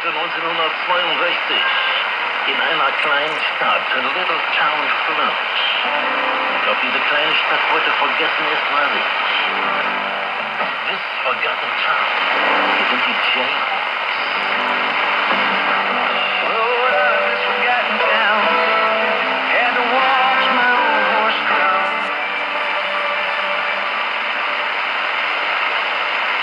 heute 1962 in einer kleinen Stadt, Little Town Flint. Ob diese kleine Stadt heute vergessen ist, weiß ich nicht. This forgotten town, hier sind die Jayhawks. Rode out of this forgotten town, had to watch my old horse drown.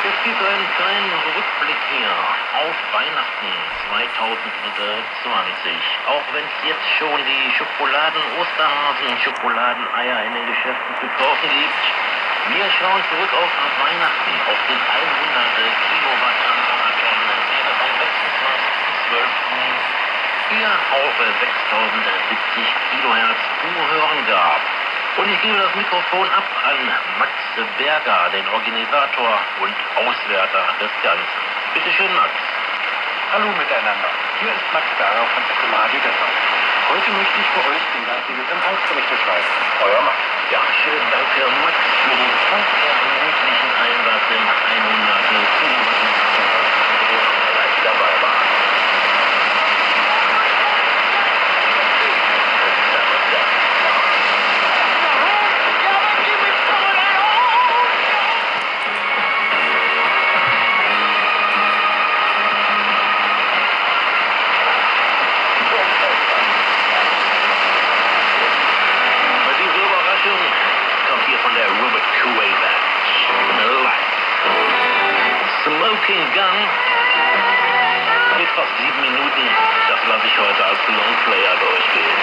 Es gibt einen kleinen Rückblick hier auf Weihnachten 2020. Auch wenn es jetzt schon die Schokoladen-Osterhasen, Schokoladeneier in den Geschäften zu kaufen gibt. Wir schauen zurück auf Weihnachten, auf den 100 Kilowatt-Marathon, den es am 26.12. hier auf 6070 Kilohertz Zuhören gab. Und ich gebe das Mikrofon ab an Max Berger, den Organisator und Auswerter des Ganzen. Bitte schön, Max. Hallo miteinander, hier ist Max Berger von FM Radio Dessau. Heute möchte ich für euch den ganzen Empfangsbericht beschreiben. Euer Max. Ja, schönen Dank, Herr Max, für den unermüdlichen Einsatz im 100 Kilowatt-Marathon, wo er gleich dabei war. Smoking Gun geht fast 7 Minuten. Das lasse ich heute als Longplayer durchgehen.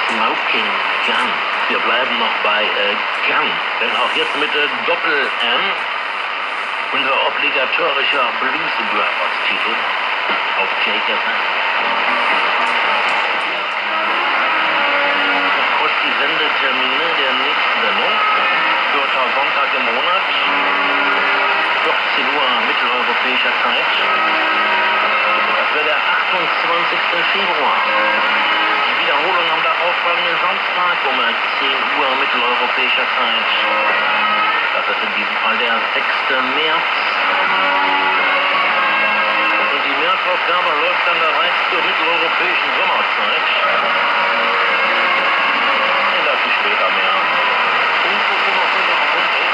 Smoking Gun. Wir bleiben noch bei Gun, denn auch jetzt mit Doppel-M, unser obligatorischer Blues Brothers Titel auf JKFM. Noch kurz die Sendetermine der nächsten Sendung. 4. Sonntag im Monat, 14 Uhr mitteleuropäischer Zeit. Das wäre der 28. Februar. Wiederholung am darauffolgenden Samstag um 10 Uhr mitteleuropäischer Zeit. Das ist in diesem Fall der 6. März. Und die Märzausgabe läuft dann bereits zur mitteleuropäischen Sommerzeit. Dazu später mehr. Infos immer auf unserer Homepage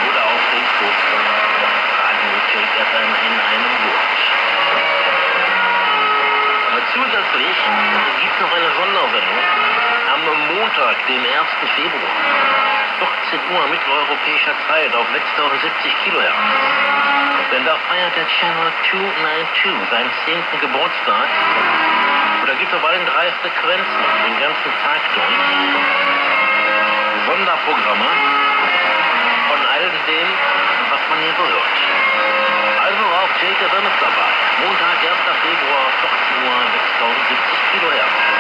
oder auf Facebook Radio JKFM in einem Wort. Zusätzlich gibt es noch eine Sondersendung am Montag, dem 1. Februar, 14 Uhr mitteleuropäischer Zeit auf 6070 Kilohertz. Denn da feiert der Channel 292 seinen 10. Geburtstag. Und da gibt es auf allen 3 Frequenzen den ganzen Tag durch Sonderprogramme von all dem, was man hier so hört. Also auf JKFM ist dabei. Montag, 1. Februar, 14 Uhr, 6070 Kilohertz.